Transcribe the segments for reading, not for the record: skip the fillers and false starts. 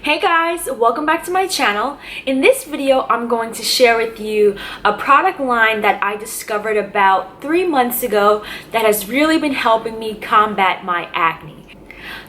Hey guys, welcome back to my channel. In this video, I'm going to share with you a product line that I discovered about 3 months ago that has really been helping me combat my acne.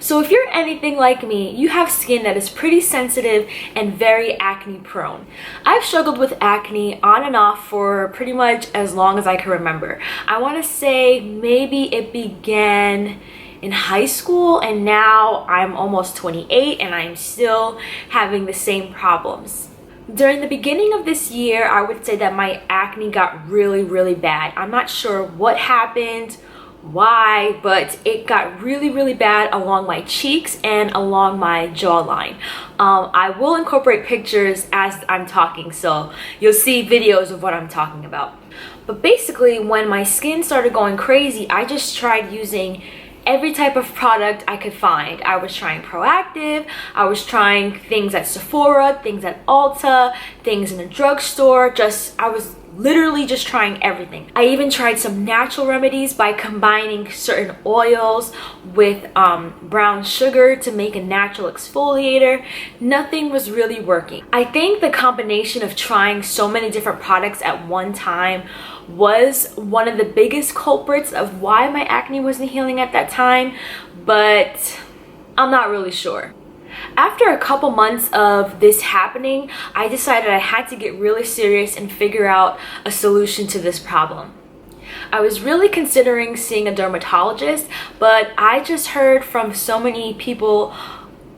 So if you're anything like me, you have skin that is pretty sensitive and very acne prone. I've struggled with acne on and off for pretty much as long as I can remember. I want to say maybe it began in high school, and now I'm almost 28 and I'm still having the same problems. During the beginning of this year, I would say that my acne got really bad. I'm not sure what happened, why, but it got really bad along my cheeks and along my jawline. I will incorporate pictures as I'm talking, so you'll see videos of what I'm talking about. But basically, when my skin started going crazy, I just tried using every type of product I could find. I was trying Proactive, I was trying things at Sephora, things at Ulta, things in a drugstore. I was literally just trying everything. I even tried some natural remedies by combining certain oils with brown sugar to make a natural exfoliator. Nothing was really working. I think the combination of trying so many different products at one time was one of the biggest culprits of why my acne wasn't healing at that time, but I'm not really sure. After a couple months of this happening, I decided I had to get really serious and figure out a solution to this problem. I was really considering seeing a dermatologist, but I just heard from so many people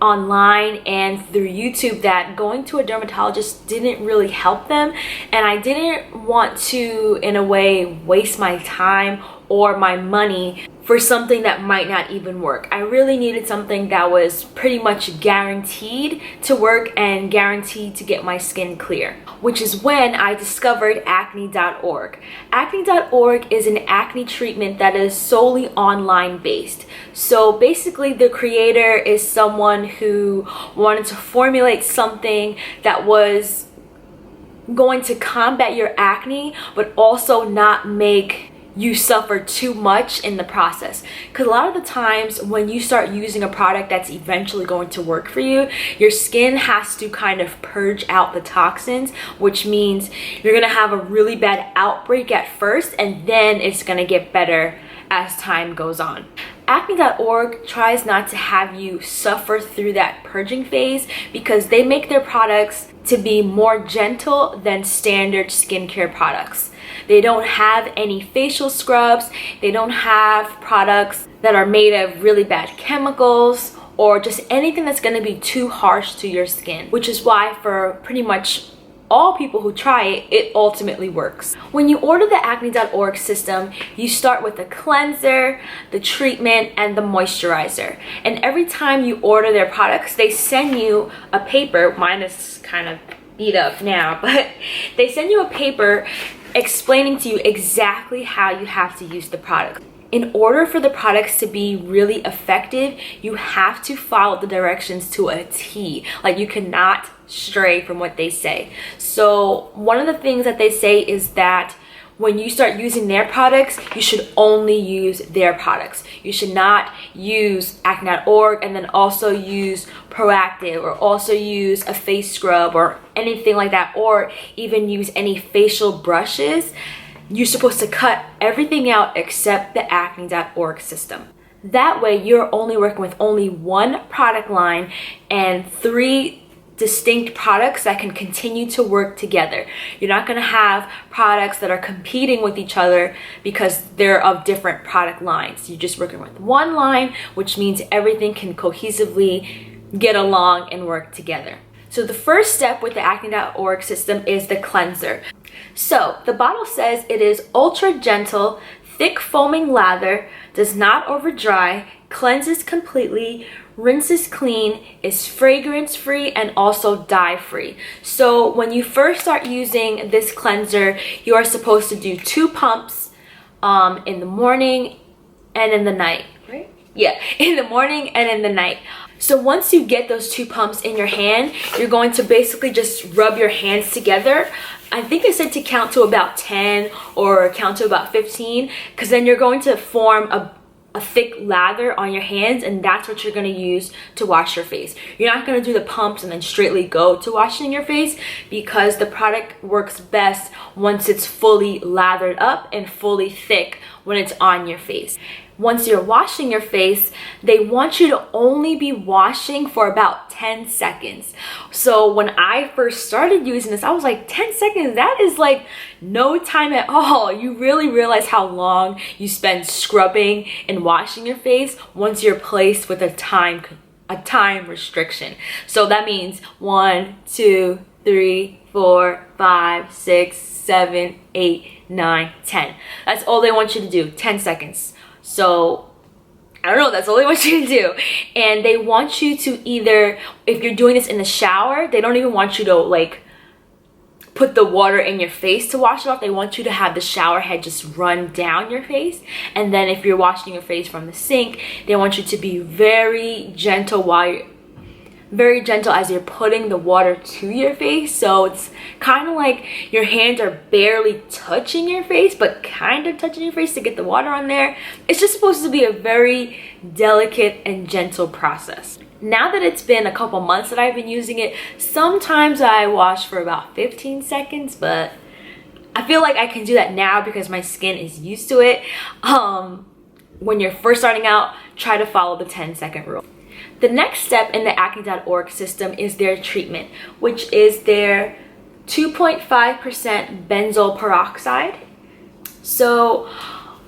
online and through YouTube that going to a dermatologist didn't really help them, and I didn't want to, in a way, waste my time or my money for something that might not even work. I really needed something that was pretty much guaranteed to work and guaranteed to get my skin clear, which is when I discovered acne.org. Acne.org is an acne treatment that is solely online based. So basically, the creator is someone who wanted to formulate something that was going to combat your acne, but also not make you suffer too much in the process. Because a lot of the times when you start using a product that's eventually going to work for you, your skin has to kind of purge out the toxins, which means you're gonna have a really bad outbreak at first, and then it's gonna get better as time goes on. Acne.org tries not to have you suffer through that purging phase because they make their products to be more gentle than standard skincare products. They don't have any facial scrubs, they don't have products that are made of really bad chemicals or just anything that's going to be too harsh to your skin, which is why for pretty much all people who try it, it ultimately works. When you order the acne.org system, you start with the cleanser, the treatment, and the moisturizer. And every time you order their products, they send you a paper. Mine is kind of beat up now, but they send you a paper explaining to you exactly how you have to use the product. In order for the products to be really effective, you have to follow the directions to a T. Like, you cannot stray from what they say. So one of the things that they say is that when you start using their products, you should only use their products. You should not use acne.org and then also use Proactive or also use a face scrub or anything like that, or even use any facial brushes. You're supposed to cut everything out except the acne.org system. That way, you're only working with only one product line and 3 distinct products that can continue to work together. You're not going to have products that are competing with each other because they're of different product lines. You're just working with one line, which means everything can cohesively get along and work together. So the first step with the acne.org system is the cleanser. So the bottle says it is ultra gentle, thick foaming lather, does not over dry, cleanses completely, rinses clean, is fragrance free, and also dye free. So when you first start using this cleanser, you are supposed to do 2 pumps in the morning and in the night, right? Yeah, in the morning and in the night. So once you get those 2 pumps in your hand, you're going to basically just rub your hands together. I think they said to count to about 10 or count to about 15, because then you're going to form a a thick lather on your hands, and that's what you're going to use to wash your face. You're not going to do the pumps and then straightly go to washing your face, because the product works best once it's fully lathered up and fully thick when it's on your face. Once you're washing your face, they want you to only be washing for about 10 seconds. So when I first started using this, I was like, 10 seconds, that is like no time at all. You really realize how long you spend scrubbing and washing your face once you're placed with a time restriction. So that means 1, 2, 3, 4, 5, 6, 7, 8, 9, 10. That's all they want you to do, 10 seconds. So I don't know, that's all they want you to do. And they want you to either, if you're doing this in the shower, they don't even want you to like put the water in your face to wash it off. They want you to have the shower head just run down your face. And then if you're washing your face from the sink, they want you to be very gentle as you're putting the water to your face. So it's kind of like your hands are barely touching your face, but kind of touching your face to get the water on there. It's just supposed to be a very delicate and gentle process. Now that it's been a couple months that I've been using it, sometimes I wash for about 15 seconds, but I feel like I can do that now because my skin is used to it. When you're first starting out, try to follow the 10-second rule. The next step in the acne.org system is their treatment, which is their 2.5% benzyl peroxide. So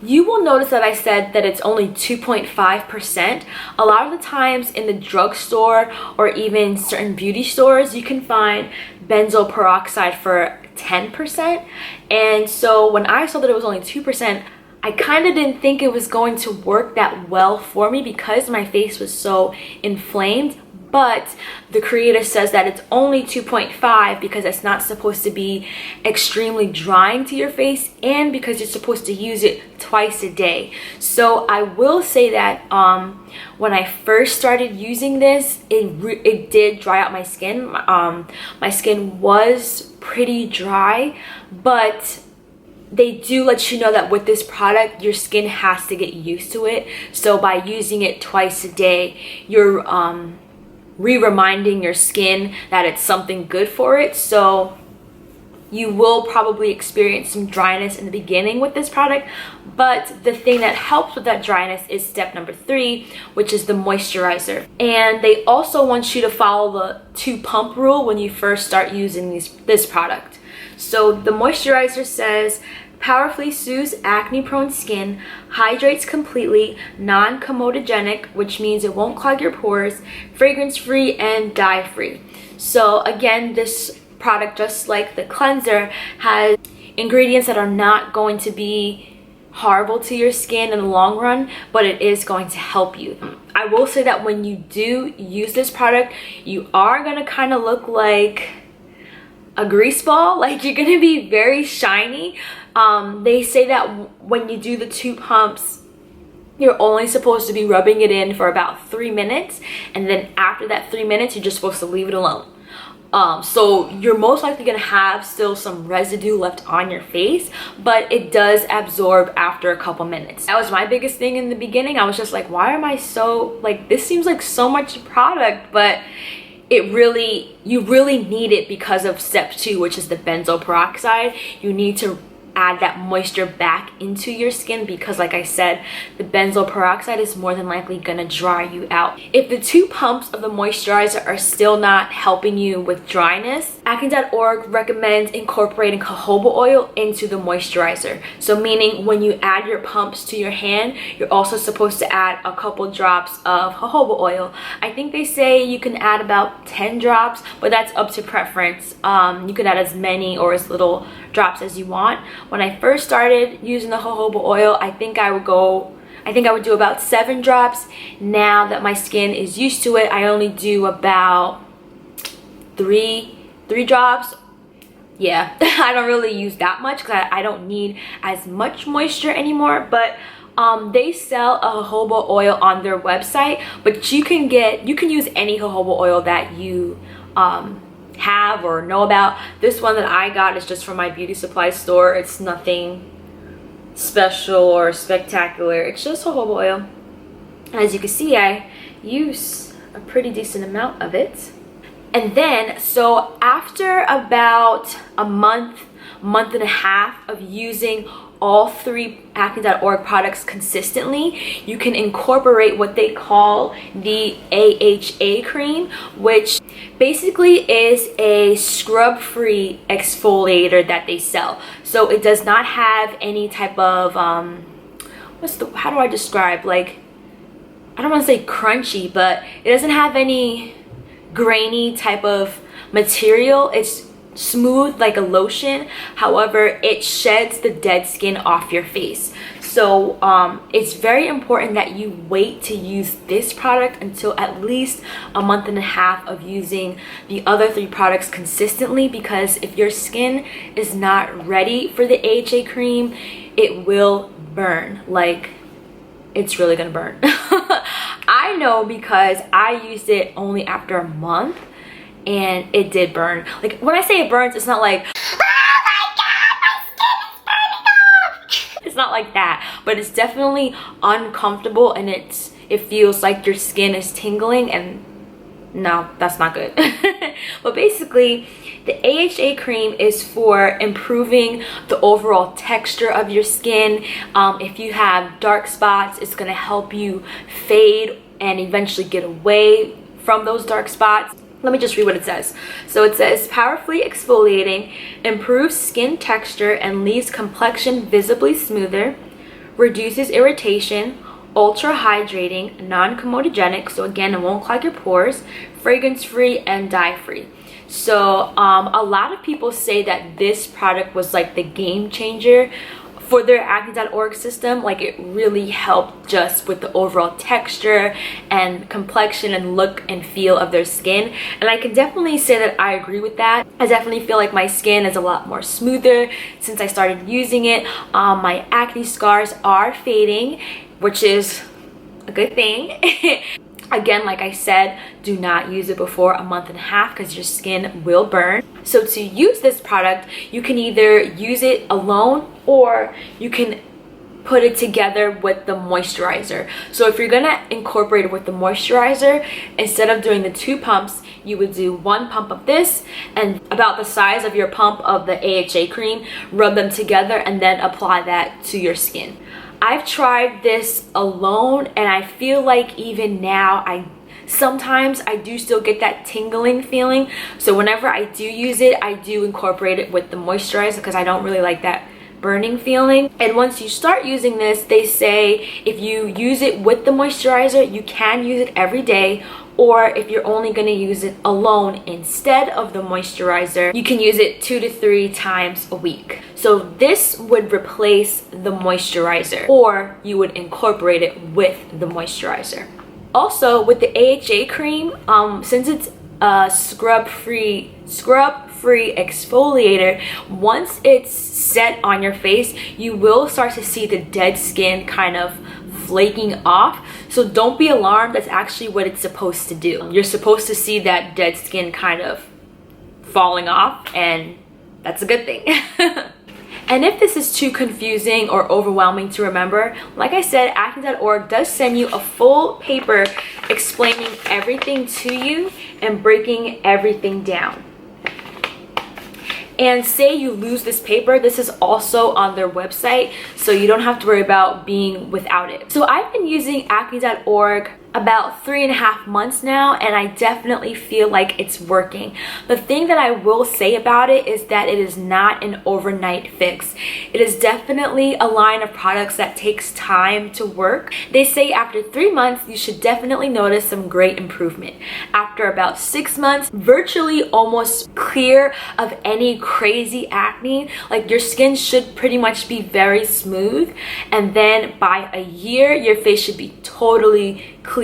you will notice that I said that it's only 2.5%. A lot of the times in the drugstore or even certain beauty stores, you can find benzyl peroxide for 10%. And so when I saw that it was only 2%, I kind of didn't think it was going to work that well for me because my face was so inflamed. But the creator says that it's only 2.5 because it's not supposed to be extremely drying to your face, and because you're supposed to use it twice a day. So I will say that when I first started using this, it did dry out my skin. My skin was pretty dry, but they do let you know that with this product, your skin has to get used to it. So by using it twice a day, you're re-reminding your skin that it's something good for it. So you will probably experience some dryness in the beginning with this product, but the thing that helps with that dryness is step number 3, which is the moisturizer. And they also want you to follow the 2-pump rule when you first start using this product. So the moisturizer says, powerfully soothes acne-prone skin, hydrates completely, non-comedogenic, which means it won't clog your pores, fragrance-free, and dye-free. So again, this product, just like the cleanser, has ingredients that are not going to be horrible to your skin in the long run, but it is going to help you. I will say that when you do use this product, you are going to kind of look like a grease ball. Like, you're gonna be very shiny. They say that when you do the 2 pumps, you're only supposed to be rubbing it in for about 3 minutes, and then after that 3 minutes, you're just supposed to leave it alone. So you're most likely gonna have still some residue left on your face, but it does absorb after a couple minutes. That was my biggest thing in the beginning. I was just like, why am I so, like, this seems like so much product, but you really need it because of step 2, which is the benzyl peroxide. You need to add that moisture back into your skin because, like I said, the benzyl peroxide is more than likely gonna dry you out. If the 2 pumps of the moisturizer are still not helping you with dryness, acne.org recommends incorporating jojoba oil into the moisturizer. So meaning when you add your pumps to your hand, you're also supposed to add a couple drops of jojoba oil. I think they say you can add about 10 drops, but that's up to preference. You can add as many or as little drops as you want. When I first started using the jojoba oil, I think I would do about 7 drops. Now that my skin is used to it, I only do about 3 drops. Yeah, I don't really use that much because I don't need as much moisture anymore. But they sell a jojoba oil on their website, but you can use any jojoba oil that you have or know about. This one that I got is just from my beauty supply store. It's nothing special or spectacular. It's just jojoba oil. As you can see, I use a pretty decent amount of it. And then, so after about a month and a half of using all 3 acne.org products consistently, you can incorporate what they call the AHA cream, which basically is a scrub-free exfoliator that they sell. So it does not have any type of how do I describe, like, I don't want to say crunchy, but it doesn't have any grainy type of material. It's smooth like a lotion. However, it sheds the dead skin off your face. So it's very important that you wait to use this product until at least a month and a half of using the other 3 products consistently, because if your skin is not ready for the AHA cream, it will burn. Like, it's really gonna burn. I know because I used it only after a month and it did burn. Like, when I say it burns, it's not like, oh my god, my skin is burning off. It's not like that, but it's definitely uncomfortable, and it feels like your skin is tingling, and no, that's not good. But basically, the AHA cream is for improving the overall texture of your skin. If you have dark spots, it's gonna help you fade and eventually get away from those dark spots. Let me just read what it says. So it says, powerfully exfoliating, improves skin texture and leaves complexion visibly smoother, reduces irritation, ultra hydrating, non-comedogenic, so again, it won't clog your pores, fragrance free and dye free. So a lot of people say that this product was like the game changer for their acne.org system. Like, it really helped just with the overall texture and complexion and look and feel of their skin. And I can definitely say that I agree with that. I definitely feel like my skin is a lot more smoother since I started using it. My acne scars are fading, which is a good thing. Again, like I said, do not use it before a month and a half because your skin will burn. So to use this product, you can either use it alone or you can put it together with the moisturizer. So if you're gonna incorporate it with the moisturizer, instead of doing the 2 pumps, you would do 1 pump of this and about the size of your pump of the AHA cream, rub them together and then apply that to your skin. I've tried this alone and I feel like even now sometimes I do still get that tingling feeling. So whenever I do use it, I do incorporate it with the moisturizer because I don't really like that burning feeling. And once you start using this, they say if you use it with the moisturizer, you can use it every day, or if you're only going to use it alone instead of the moisturizer, you can use it 2 to 3 times a week. So this would replace the moisturizer, or you would incorporate it with the moisturizer. Also, with the AHA cream, since it's a scrub-free exfoliator, once it's set on your face, you will start to see the dead skin kind of flaking off. So don't be alarmed, that's actually what it's supposed to do. You're supposed to see that dead skin kind of falling off, and that's a good thing. And if this is too confusing or overwhelming to remember, like I said, acne.org does send you a full paper explaining everything to you and breaking everything down. And say you lose this paper, this is also on their website, so you don't have to worry about being without it. So I've been using acne.org about 3.5 months now, and I definitely feel like it's working. The thing that I will say about it is that it is not an overnight fix. It is definitely a line of products that takes time to work. They say after 3 months, you should definitely notice some great improvement. After about 6 months, virtually almost clear of any crazy acne. Like, your skin should pretty much be very smooth, and then by a year, your face should be totally clear.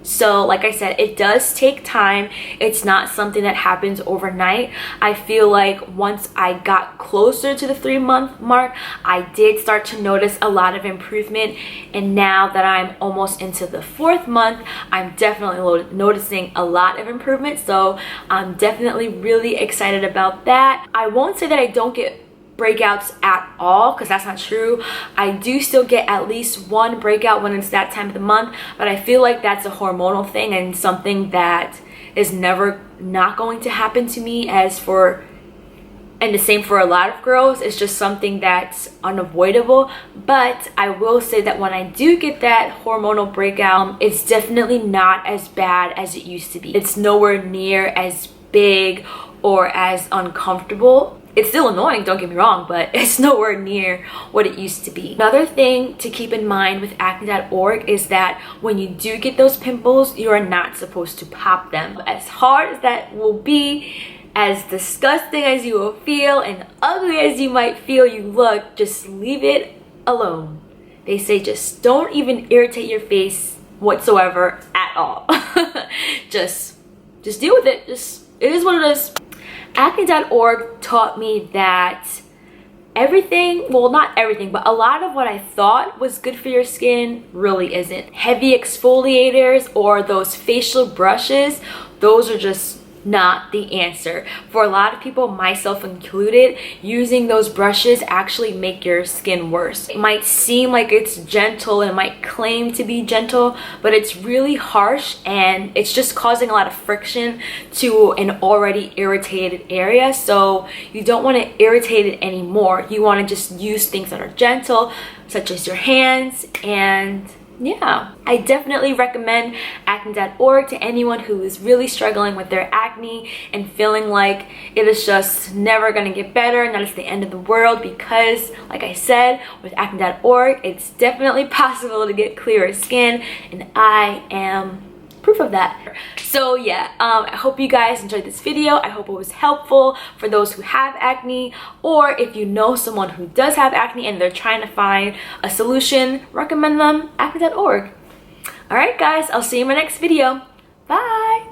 So like I said, it does take time. It's not something that happens overnight. I feel like once I got closer to the 3-month mark, I did start to notice a lot of improvement, and now that I'm almost into the 4th month, I'm definitely noticing a lot of improvement. So I'm definitely really excited about that. I won't say that I don't get breakouts at all, because that's not true. I do still get at least one breakout when it's that time of the month, but I feel like that's a hormonal thing and something that is never not going to happen to me. And the same for a lot of girls. It's just something that's unavoidable. But I will say that when I do get that hormonal breakout, it's definitely not as bad as it used to be. It's nowhere near as big or as uncomfortable. It's still annoying, don't get me wrong, but it's nowhere near what it used to be. Another thing to keep in mind with acne.org is that when you do get those pimples, you are not supposed to pop them. As hard as that will be, as disgusting as you will feel and ugly as you might feel you look, just leave it alone. They say just don't even irritate your face whatsoever at all. just deal with it. It is what it is. Acne.org taught me that everything, well, not everything, but a lot of what I thought was good for your skin really isn't. Heavy exfoliators or those facial brushes, those are just not the answer. For a lot of people, myself included, using those brushes actually make your skin worse. It might seem like it's gentle and it might claim to be gentle, but it's really harsh and it's just causing a lot of friction to an already irritated area. So you don't want to irritate it anymore. You want to just use things that are gentle, such as your hands. And yeah, I definitely recommend acne.org to anyone who is really struggling with their acne and feeling like it is just never going to get better and that it's the end of the world, because like I said, with acne.org, it's definitely possible to get clearer skin, and I am proof of that. So yeah, I hope you guys enjoyed this video. I hope it was helpful for those who have acne, or if you know someone who does have acne and they're trying to find a solution, recommend them acne.org. All right guys, I'll see you in my next video. Bye.